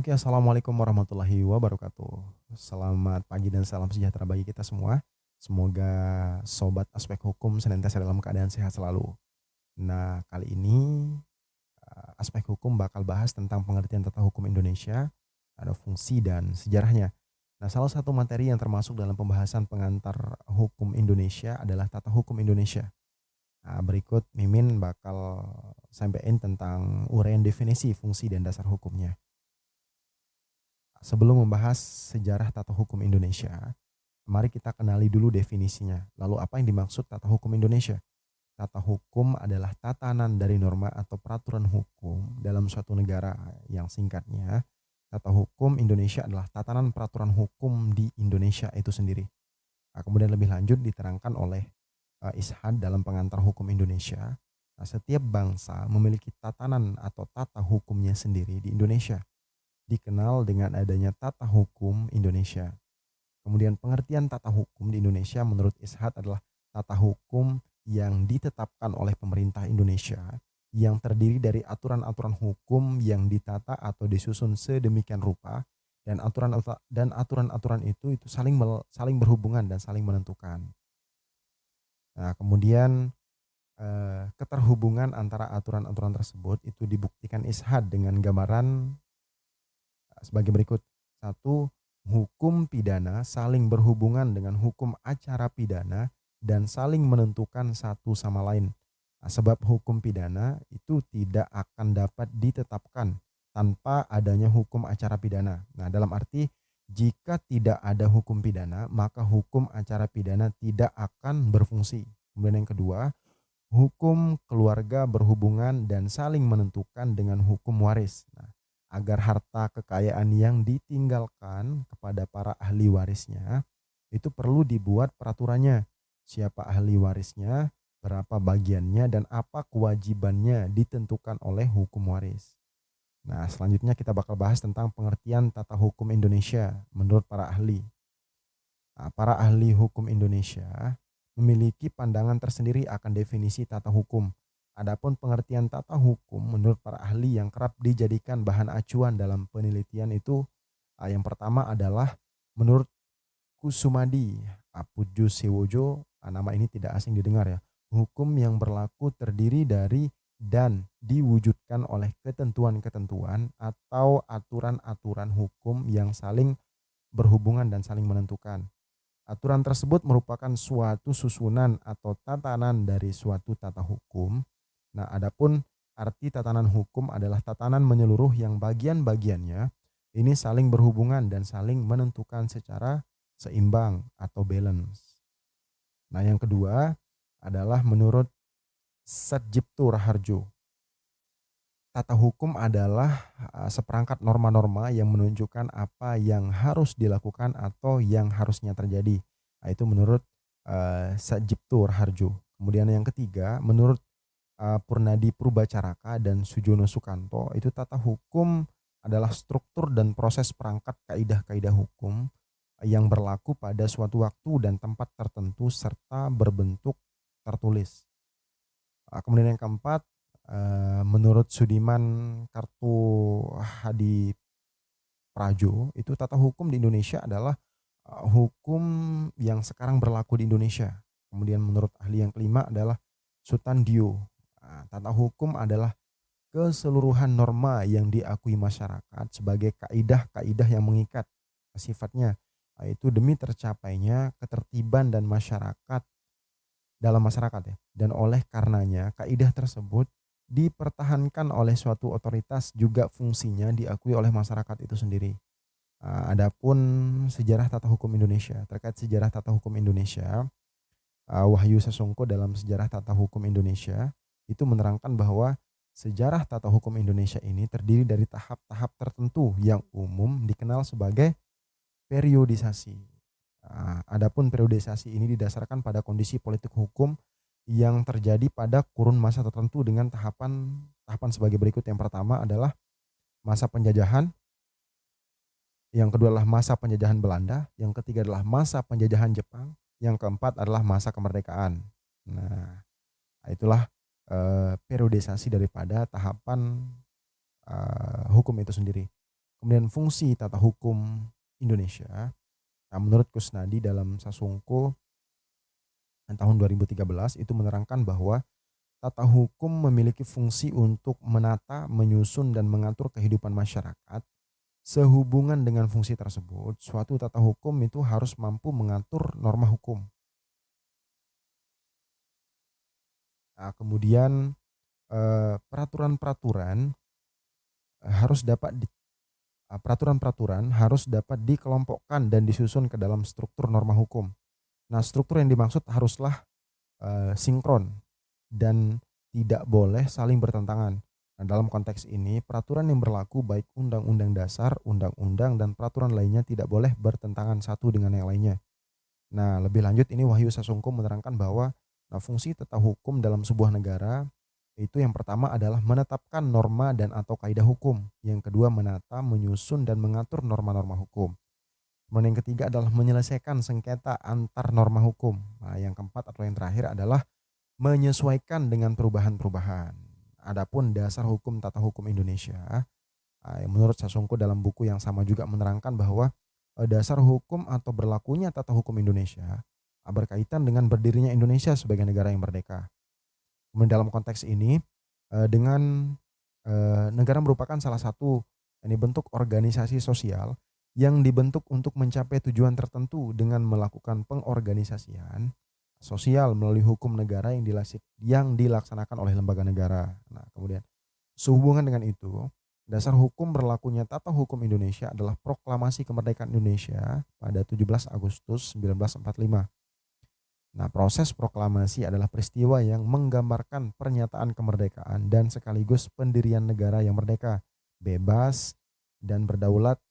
Oke, assalamualaikum warahmatullahi wabarakatuh. Selamat pagi dan salam sejahtera bagi kita semua. Semoga sobat aspek hukum senantiasa dalam keadaan sehat selalu. Nah, kali ini aspek hukum bakal bahas tentang pengertian tata hukum Indonesia, ada fungsi dan sejarahnya. Nah, salah satu materi yang termasuk dalam pembahasan pengantar hukum Indonesia adalah tata hukum Indonesia. Nah, berikut Mimin bakal sampaikan tentang uraian definisi, fungsi, dan dasar hukumnya. Sebelum membahas sejarah tata hukum Indonesia, mari kita kenali dulu definisinya. Lalu apa yang dimaksud tata hukum Indonesia? Tata hukum adalah tatanan dari norma atau peraturan hukum dalam suatu negara. Yang singkatnya, tata hukum Indonesia adalah tatanan peraturan hukum di Indonesia itu sendiri. Nah, kemudian lebih lanjut diterangkan oleh Ishad dalam pengantar hukum Indonesia. Nah, setiap bangsa memiliki tatanan atau tata hukumnya sendiri di Indonesia, dikenal dengan adanya tata hukum Indonesia. Kemudian pengertian tata hukum di Indonesia menurut Ishad adalah tata hukum yang ditetapkan oleh pemerintah Indonesia yang terdiri dari aturan-aturan hukum yang ditata atau disusun sedemikian rupa dan aturan-aturan itu saling berhubungan dan saling menentukan. Nah, kemudian keterhubungan antara aturan-aturan tersebut itu dibuktikan Ishad dengan gambaran sebagai berikut. Satu, hukum pidana saling berhubungan dengan hukum acara pidana dan saling menentukan satu sama lain. Nah, sebab hukum pidana itu tidak akan dapat ditetapkan tanpa adanya hukum acara pidana. Nah, dalam arti jika tidak ada hukum pidana, maka hukum acara pidana tidak akan berfungsi. Kemudian yang kedua, hukum keluarga berhubungan dan saling menentukan dengan hukum waris. Nah, agar harta kekayaan yang ditinggalkan kepada para ahli warisnya itu perlu dibuat peraturannya. Siapa ahli warisnya, berapa bagiannya, dan apa kewajibannya ditentukan oleh hukum waris. Nah, selanjutnya kita bakal bahas tentang pengertian tata hukum Indonesia menurut para ahli. Nah, para ahli hukum Indonesia memiliki pandangan tersendiri akan definisi tata hukum. Adapun pengertian tata hukum menurut para ahli yang kerap dijadikan bahan acuan dalam penelitian itu, yang pertama adalah menurut Kusumadi Apujusewodjo, nama ini tidak asing didengar ya. Hukum yang berlaku terdiri dari dan diwujudkan oleh ketentuan-ketentuan atau aturan-aturan hukum yang saling berhubungan dan saling menentukan. Aturan tersebut merupakan suatu susunan atau tatanan dari suatu tata hukum. Nah, adapun arti tatanan hukum adalah tatanan menyeluruh yang bagian-bagiannya ini saling berhubungan dan saling menentukan secara seimbang atau balance. Nah, yang kedua adalah menurut Satjipto Raharjo. Tata hukum adalah seperangkat norma-norma yang menunjukkan apa yang harus dilakukan atau yang harusnya terjadi. Nah, itu menurut Satjipto Raharjo. Kemudian yang ketiga, menurut Purnadi Purbacaraka dan Sujono Sukanto, itu tata hukum adalah struktur dan proses perangkat kaidah-kaidah hukum yang berlaku pada suatu waktu dan tempat tertentu serta berbentuk tertulis. Kemudian yang keempat, menurut Sudiman Kartohadi Prajo, itu tata hukum di Indonesia adalah hukum yang sekarang berlaku di Indonesia. Kemudian menurut ahli yang kelima adalah Sutandio. Tata hukum adalah keseluruhan norma yang diakui masyarakat sebagai kaidah-kaidah yang mengikat sifatnya, yaitu demi tercapainya ketertiban dan masyarakat dalam masyarakat ya. Dan oleh karenanya kaidah tersebut dipertahankan oleh suatu otoritas juga fungsinya diakui oleh masyarakat itu sendiri. Adapun sejarah tata hukum Indonesia, terkait sejarah tata hukum Indonesia, Wahyu Sasongko dalam sejarah tata hukum Indonesia itu menerangkan bahwa sejarah tata hukum Indonesia ini terdiri dari tahap-tahap tertentu yang umum dikenal sebagai periodisasi. Adapun periodisasi ini didasarkan pada kondisi politik hukum yang terjadi pada kurun masa tertentu dengan tahapan sebagai berikut. Yang pertama adalah masa penjajahan, yang kedua adalah masa penjajahan Belanda, yang ketiga adalah masa penjajahan Jepang, yang keempat adalah masa kemerdekaan. Nah, itulah periodisasi daripada tahapan hukum itu sendiri. Kemudian fungsi tata hukum Indonesia, nah menurut Kusnadi dalam Sasongko tahun 2013 itu menerangkan bahwa tata hukum memiliki fungsi untuk menata, menyusun, dan mengatur kehidupan masyarakat. Sehubungan dengan fungsi tersebut, suatu tata hukum itu harus mampu mengatur norma hukum. Nah, kemudian peraturan-peraturan harus dapat peraturan-peraturan harus dapat dikelompokkan dan disusun ke dalam struktur norma hukum. Nah, struktur yang dimaksud haruslah sinkron dan tidak boleh saling bertentangan. Nah, dalam konteks ini, peraturan yang berlaku baik undang-undang dasar, undang-undang, dan peraturan lainnya tidak boleh bertentangan satu dengan yang lainnya. Nah, lebih lanjut ini Wahyu Sasongko menerangkan bahwa fungsi tata hukum dalam sebuah negara itu yang pertama adalah menetapkan norma dan atau kaidah hukum. Yang kedua menata, menyusun, dan mengatur norma-norma hukum. Kemudian yang ketiga adalah menyelesaikan sengketa antar norma hukum. Nah, yang keempat atau yang terakhir adalah menyesuaikan dengan perubahan-perubahan. Adapun dasar hukum tata hukum Indonesia, menurut Sasongko dalam buku yang sama juga menerangkan bahwa dasar hukum atau berlakunya tata hukum Indonesia berkaitan dengan berdirinya Indonesia sebagai negara yang merdeka. Kemudian dalam konteks ini dengan negara merupakan salah satu ini bentuk organisasi sosial yang dibentuk untuk mencapai tujuan tertentu dengan melakukan pengorganisasian sosial melalui hukum negara yang dilaksanakan oleh lembaga negara. Nah, kemudian sehubungan dengan itu, dasar hukum berlakunya tata hukum Indonesia adalah Proklamasi Kemerdekaan Indonesia pada 17 Agustus 1945. Nah, proses proklamasi adalah peristiwa yang menggambarkan pernyataan kemerdekaan dan sekaligus pendirian negara yang merdeka, bebas, dan berdaulat